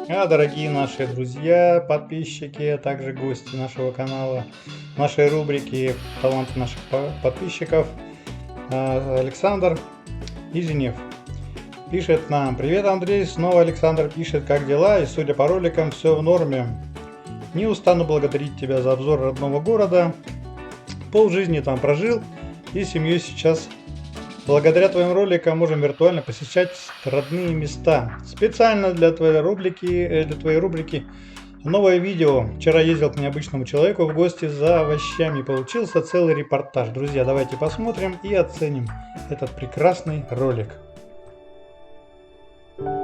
Дорогие наши друзья, подписчики, а также гости нашего канала, нашей рубрики «Таланты наших подписчиков», Александр из Женев пишет нам: «Привет, Андрей!» Снова Александр пишет: «Как дела?» И судя по роликам, все в норме. Не устану благодарить тебя за обзор родного города. Полжизни там прожил и с семьей сейчас. Благодаря твоим роликам можем виртуально посещать родные места. Специально для твоей рубрики новое видео. Вчера ездил к необычному человеку в гости за овощами. Получился целый репортаж. Друзья, давайте посмотрим и оценим этот прекрасный ролик. Вот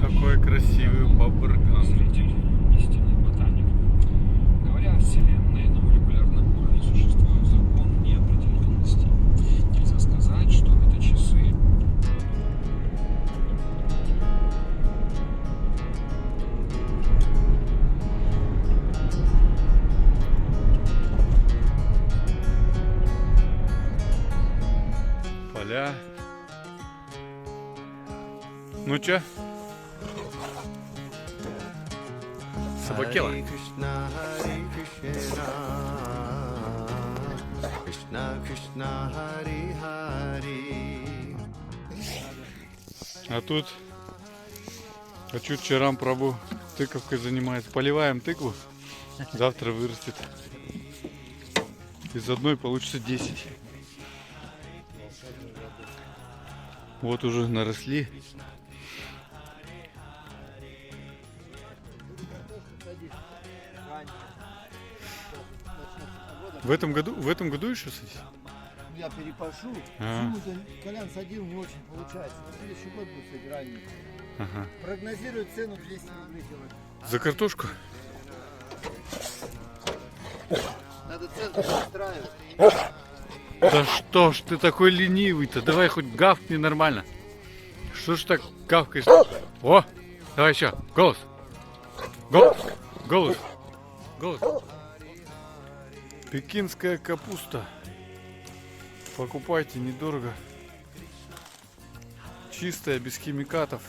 такой красивый бабурган. Истинный ботаник. Говоря о Вселенной, на молекулярном уровне существует закон неопределенности. Нельзя сказать, что это часы. Поля. Ну чё? Собакела. А тут Чарам Прабу тыковкой занимается. Поливаем тыкву, завтра вырастет. Из одной получится 10. Вот уже наросли. В этом году еще садить? Я перепашу. А. Почему-то Колян садил, не очень получается. На следующий год будет садить ранее. Ага. Прогнозируют цену 200 рублей килограмм. За картошку? Надо цену устраивать. Да что ж ты такой ленивый-то? Давай хоть гавкни нормально. Что ж так гавкаешь? О! Давай еще. Голос. Голос. Голос. Голос. Пекинская капуста. Покупайте недорого. Чистая, без химикатов.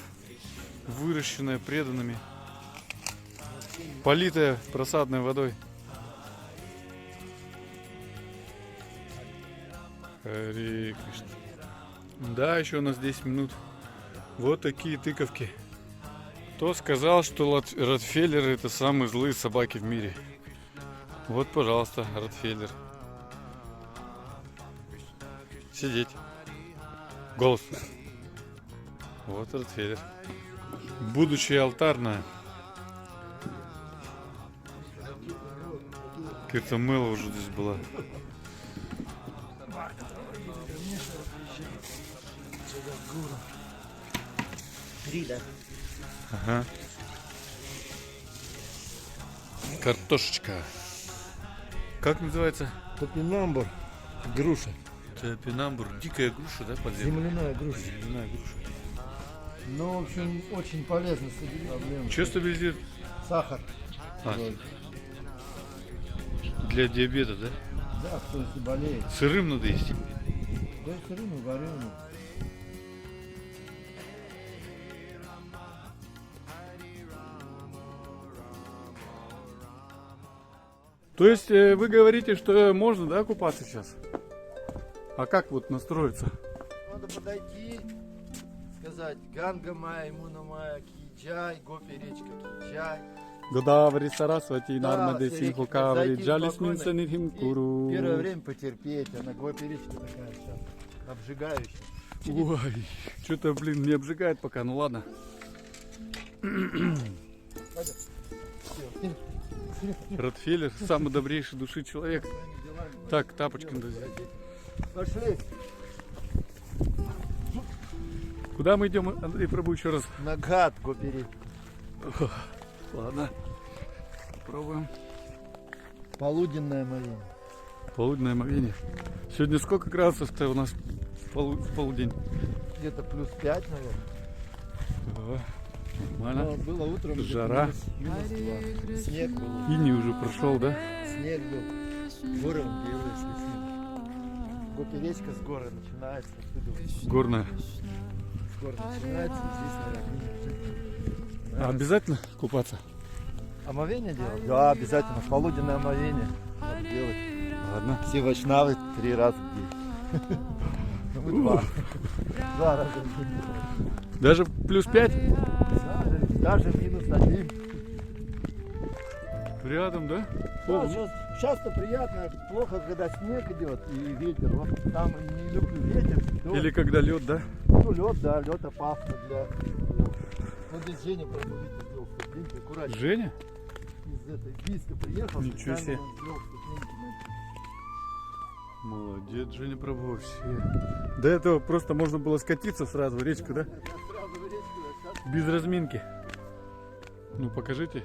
Выращенная преданными. Политая просадной водой. Харе Кришна. Да, еще у нас 10 минут. Вот такие тыковки. Кто сказал, что ротфейлеры — это самые злые собаки в мире? Вот, пожалуйста, ротфейлер. Сидеть. Голос. Вот ротфейлер. Будущее алтарное. Какая-то мыло уже здесь была. Три, да? Ага. Картошечка. Как называется? Топинамбур. Груша. Топинамбур. Дикая груша, да, подземная? Земляная груша. Земляная груша. Ну, в общем, очень полезно. Что стабилизирует? Сахар. А, для диабета, да? Да, кто если болеет. Сырым надо есть. Да, сырым, вареным. То есть вы говорите, что можно, да, купаться сейчас? А как вот настроиться? Надо подойти, сказать: Ганга Майя, Муна Майя, Киджай, Гопи речка Киджай. Годаври Сарасвати Нармаде все реки, Синхукаври зайти Джалис спокойно Минсанирхим и Куру. Первое время потерпеть, она Гопи речка такая вся обжигающая. Ой, что-то, блин, не обжигает пока, ну ладно. Ротфейлер, самый добрейший души человек. Так, тапочки надо взять. Пошли Куда мы идем, Андрей Прабу, еще раз? на гад Гопи речка. Ладно, пробуем. Полуденное омовение. Полуденное омовение. Сегодня сколько градусов-то у нас в полдень? Где-то плюс 5, наверное. Да, нормально. Но было утром где-то Жара. минус 2. Снег был. Ини уже прошел, да? Снег был. Ворон белый, снег. Гопи речка с горы начинается. Оттуда Горная. с горы начинается, и здесь, наверное, А обязательно купаться? омовение делать? Да, обязательно. Полуденное омовение надо делать. Ладно. Все вайшнавы 3 раза в день. Ну, мы 2. 2 раза в день. Даже плюс 5? Даже -1. Рядом, да? Да, сейчас-то приятно, плохо, когда снег идет и ветер. Вот там не люблю ветер. то, Или когда лед, да? Ну, лед, да, лед опасно для. Вот здесь Женя проводит сделал ступеньки, аккуратнее. Женя? Из этой Бийска приехал. Ничего себе. специально он сделал ступеньки. Молодец, Женя Пробов. До этого просто можно было скатиться сразу в речку, да? Я сразу в речку, а сейчас Без разминки. Ну покажите,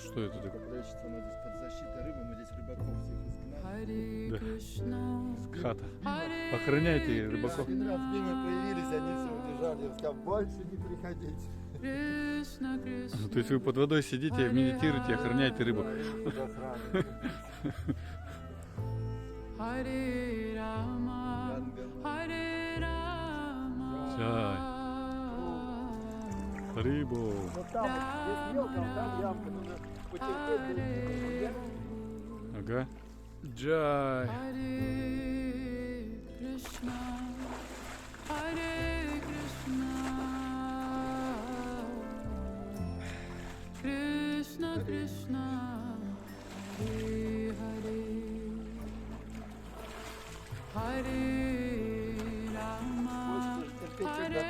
что это такое. прячется, она здесь под защитой рыбы, мы здесь рыбаков всех изгнали. Да. Хата. Охраняйте рыбаков. Один раз мимо появились, они все убежали. Я сказал, больше не приходите. Ну, то есть вы под водой сидите, медитируете, охраняете рыбу. Чай. Рыбу. Вот там, здесь мелко, там ямка, нужно потерпеть. Ага. Джай. Krishna Krishna Hare Hare Hare Rama Hare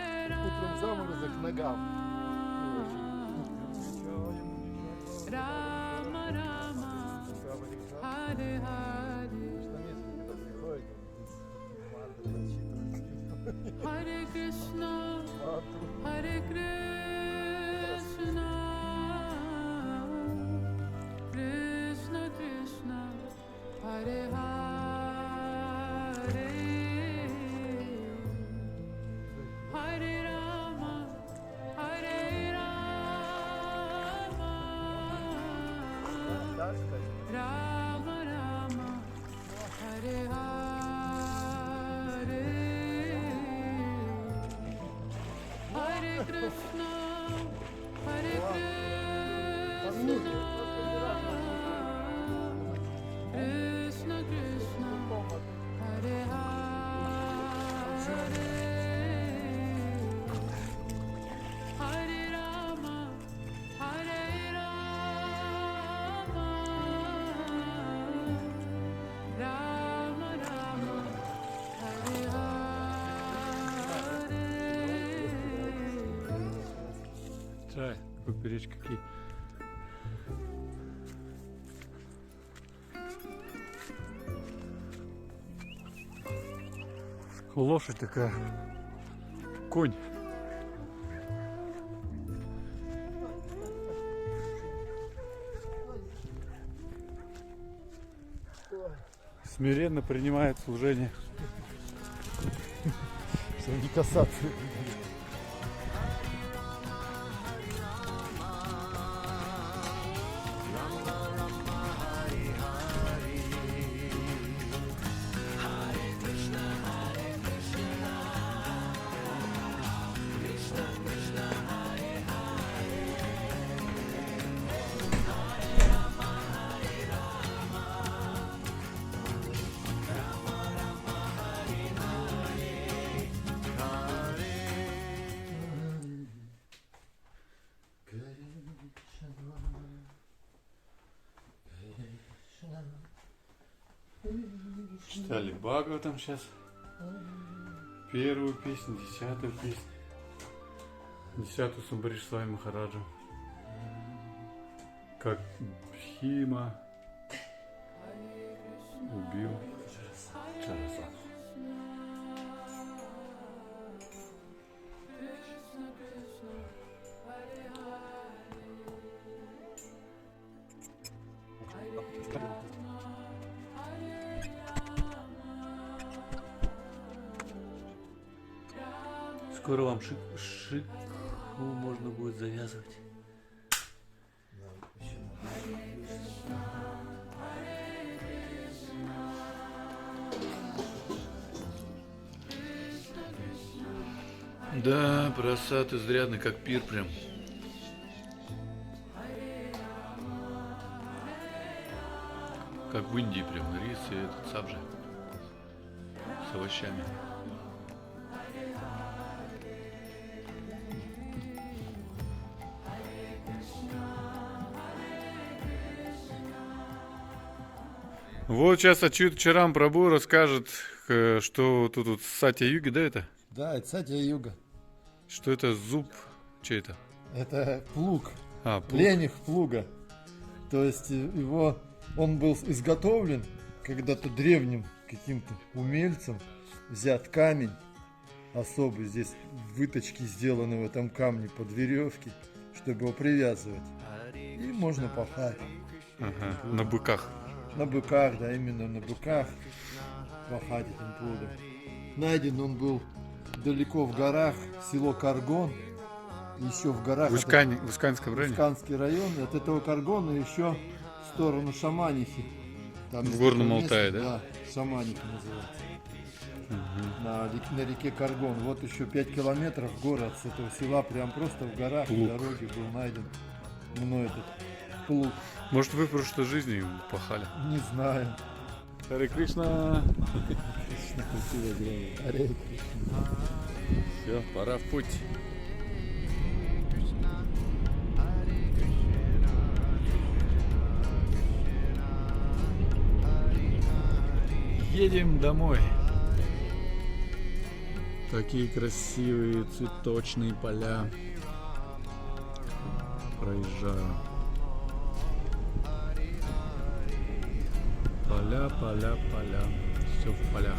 Утром заморозок ногам. Rama Rama Hare Hare Hare Krishna Hare Krishna Krishna Krishna Hare Hare Hare Rama Hare Rama Rama Rama Hare Hare Hare Krishna Hare Krishna Krishna Krishna Hare Hare Hare Rama Hare Rama Rama Rama Hare Hare Чай. Какой речка какие. Лошадь такая. Конь. Смиренно принимает служение. Чтобы не касаться. Читали Бхагаватам сейчас. Первую песню, 10-ю песню. 10-ю Самбаришвай Махараджа. Как Бхима убил Джарасандху. Скоро вам шикху можно будет завязывать. Да, просад изрядный, как пир прям. Как в Индии прям, рис и этот сабжи. С овощами. Вот сейчас Ачют Прабhu расскажет, что тут вот Сатья-юги, да, это? Да, это Сатья-юга. Что это зуб чей-то? Это плуг. А, плуг. Лених плуга. То есть он был изготовлен когда-то древним каким-то умельцем. Взят камень особый, здесь выточки сделаны в этом камне под веревки, чтобы его привязывать. И можно пахать. Ага, на быках. На быках, да, именно на быках пахать этим плугом. Найден он был далеко в горах, село Каргон. Еще в горах. В Исканском районе? Исканский район. И от этого Каргона еще в сторону Шаманихи. Там В есть Горном такое место, Алтае, да? Да, Шаманихи называется. На реке Каргон. Вот еще 5 километров город с этого села, прям просто в горах, Плуг. в дороге был найден мной этот плуг. Может, вы в прошлой жизни пахали? Не знаю. Харе Кришна! Аре. Все, пора в путь. Едем домой. Такие красивые цветочные поля. Проезжаю. Поля, поля, поля. Все в полях.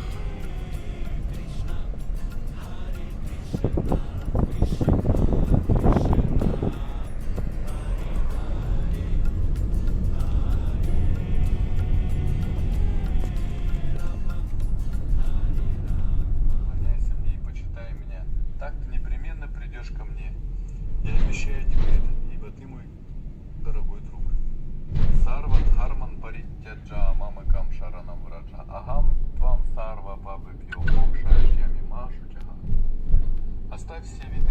Поклоняйся мне и почитай меня. Так ты непременно придешь ко мне. Я обещаю тебе это, ибо ты мой дорогой друг. Сарва Дхарман Паритяджа Мамакам Шаранам Враджа Ахам Твам Сарва Пабыкьо Мокша Шьями Машу Чаха. Оставь все виды